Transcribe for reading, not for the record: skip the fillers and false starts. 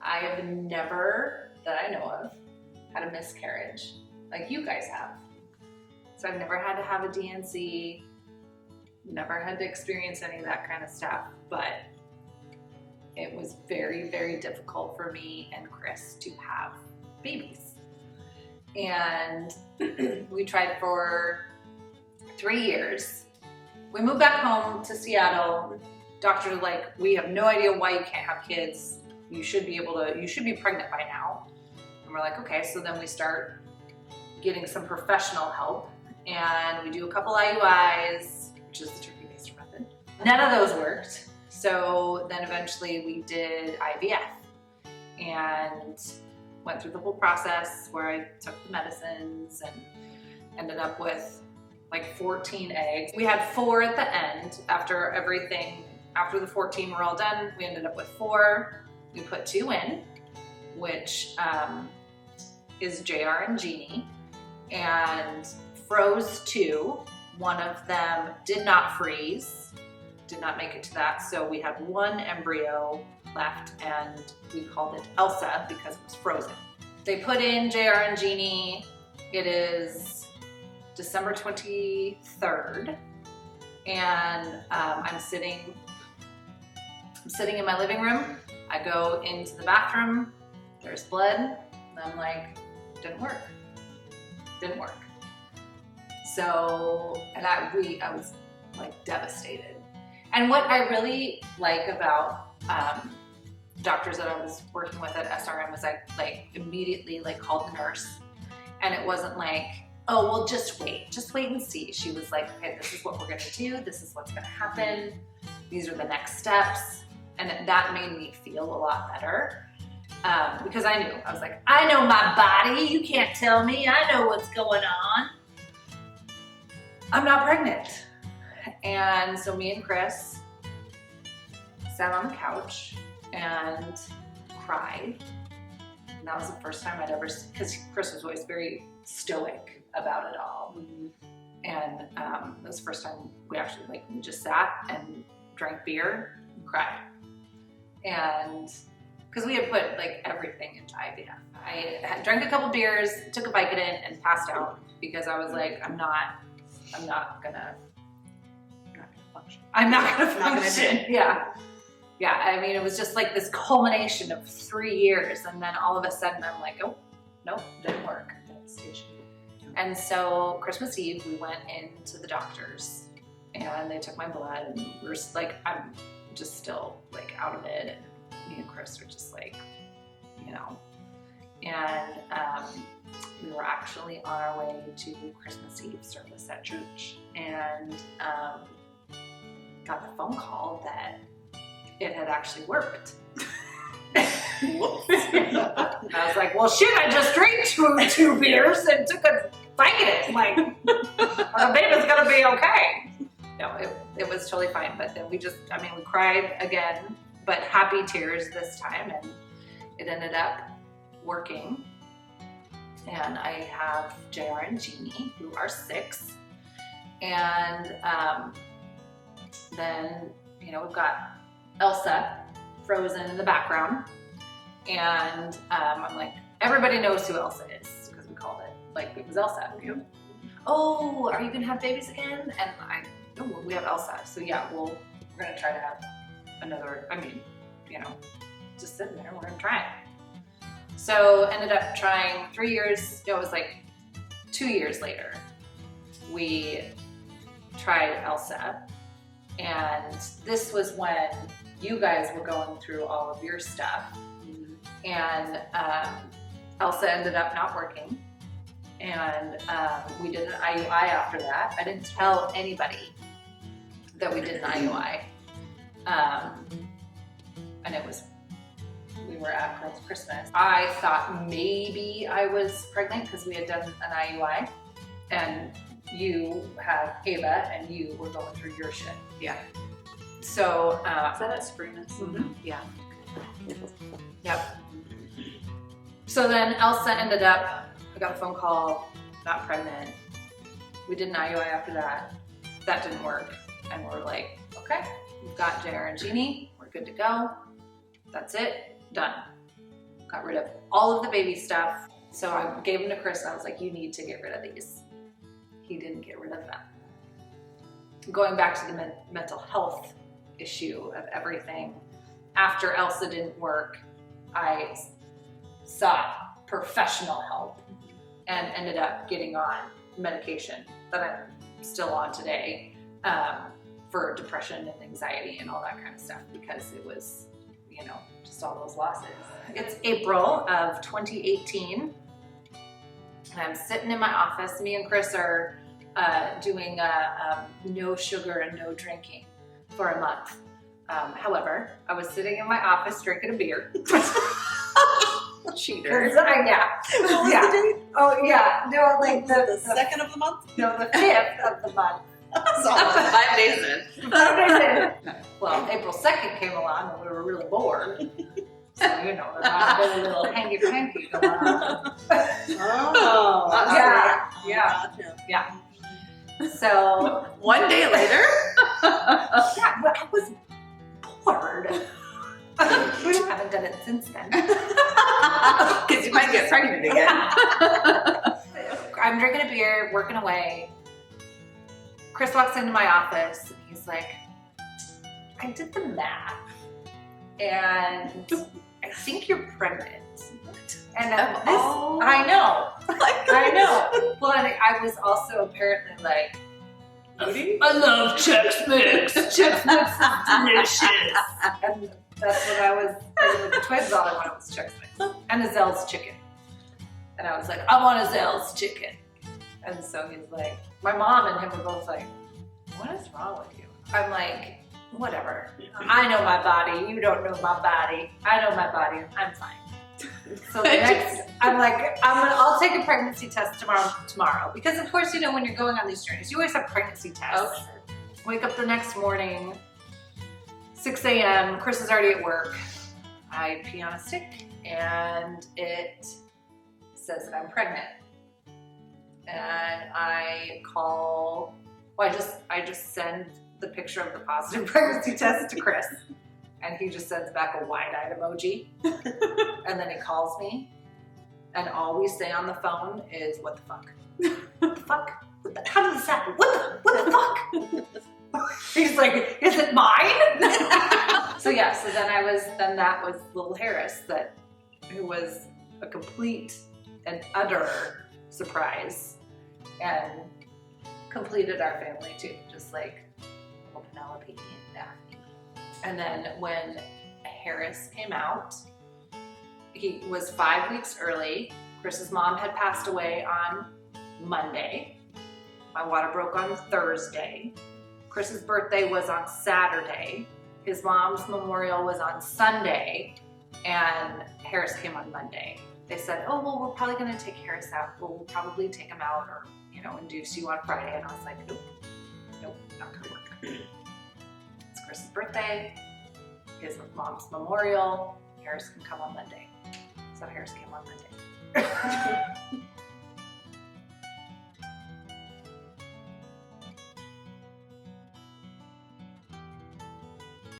I have never, that I know of, had a miscarriage like you guys have. So I've never had to have a DNC, never had to experience any of that kind of stuff, but it was very, very difficult for me and Chris to have babies. And we tried for 3 years. We moved back home to Seattle. Doctors are like, we have no idea why you can't have kids. You should be pregnant by now. And we're like, okay. So then we start getting some professional help, and we do a couple IUIs, which is the turkey-baster method. None of those worked. So then eventually we did IVF and went through the whole process where I took the medicines and ended up with like 14 eggs. We had 4 at the end after everything. After the 14 were all done, we ended up with 4. We put 2 in, which is JR and Jeannie, and froze 2. One of them did not freeze, did not make it to that. So we had 1 embryo left, and we called it Elsa because it was frozen. They put in JR and Jeannie. It is December 23rd, and I'm sitting in my living room. I go into the bathroom, there's blood, and I'm like, didn't work. So, and I was like devastated. And what I really like about doctors that I was working with at SRM was I like immediately like called the nurse, and it wasn't like, oh, well, just wait and see. She was like, okay, this is what we're gonna do. This is what's gonna happen. These are the next steps. And that made me feel a lot better because I knew. I was like, I know my body. You can't tell me. I know what's going on. I'm not pregnant. And so me and Chris sat on the couch and cried. And that was the first time I'd ever, because Chris was always very stoic about it all. And it was the first time we just sat and drank beer and cried. And because we had put like everything into IVF. I had drank a couple beers, took a Vicodin, and passed out because I was like, I'm not gonna function. Yeah. I mean, it was just like this culmination of 3 years, and then all of a sudden I'm like, oh, nope, didn't work. And so Christmas Eve, we went into the doctors, and they took my blood, and we were just like, I'm just still like out of it, and me and Chris were just like, you know. And we were actually on our way to Christmas Eve service at church, and got the phone call that it had actually worked. And I was like, well, shit, I just drank two beers and took a Vicodin. Like, our baby's gonna be okay. No, it was totally fine. But then we cried again, but happy tears this time. And it ended up working. And I have JR and Jeannie, who are 6. And then, we've got Elsa frozen in the background. And I'm like, everybody knows who Elsa is because we called it, like, it was Elsa. Yep. Oh, are you gonna have babies again? And we have Elsa. So yeah, we're gonna try to have another, just sitting there, we're gonna try it. So ended up trying 3 years, it was like 2 years later, we tried Elsa. And this was when you guys were going through all of your stuff. And Elsa ended up not working. And we did an IUI after that. I didn't tell anybody that we did an IUI. And we were at Girls Christmas. I thought maybe I was pregnant because we had done an IUI. And you had Ava and you were going through your shit. Yeah. So, is that at Springness? Mm-hmm. Yeah. Yep. So then Elsa ended up, I got a phone call, not pregnant. We did an IUI after that. That didn't work. And we're like, okay, we've got JR and Jeannie. We're good to go. That's it. Done. got rid of all of the baby stuff. So I gave them to Chris and I was like, you need to get rid of these. He didn't get rid of them. Going back to the mental health issue of everything, after Elsa didn't work, I sought professional help and ended up getting on medication that I'm still on today for depression and anxiety and all that kind of stuff, because it was, you know, just all those losses. It's April of 2018 and I'm sitting in my office. Me and Chris are doing a no sugar and no drinking for a month. However, I was sitting in my office drinking a beer. Cheaters. Yeah. Oh yeah. No, like the second of the month? No, the 5th of the month. So 5 days in. 5 days in. Well, April 2nd came along and we were really bored. So, you know, there might have been a little hanky-panky going on. Oh. Yeah. So 1 day later? yeah, but I was bored. We haven't done it since then. Because you might get pregnant again. I'm drinking a beer, working away. Chris walks into my office and he's like, I did the math and I think you're pregnant. And I know. I know. Well, and I was also apparently like, I love Chex Mix. Chex Mix is delicious. And that's what I was with the twins. All I wanted was Chex Mix and a Zell's chicken. And I was like, I want a Zell's chicken. And so he's like, my mom and him were both like, what is wrong with you? I'm like, whatever. I know my body. You don't know my body. I know my body. I'm fine. So the next, I'm like, I'll take a pregnancy test tomorrow. Because of course, you know, when you're going on these journeys, you always have pregnancy tests. Okay. Wake up the next morning, 6 a.m., Chris is already at work. I pee on a stick and it says that I'm pregnant. And I call, well, I just send the picture of the positive pregnancy test to Chris. And he just sends back a wide-eyed emoji. And then he calls me. And all we say on the phone is, what the fuck? What the fuck? How did this happen? What the fuck? He's like, is it mine? So yeah, so then that was little Harris, who was a complete and utter surprise and completed our family too, just like little Penelope and Daphne. And then when Harris came out, he was 5 weeks early. Chris's mom had passed away on Monday. My water broke on Thursday. Chris's birthday was on Saturday. His mom's memorial was on Sunday, and Harris came on Monday. They said, oh, well, we're probably gonna take Harris out. We'll probably take him out or, you know, induce you on Friday. And I was like, nope, not gonna work. It's Chris's birthday, his mom's memorial. Harris can come on Monday. So Harris came on Monday.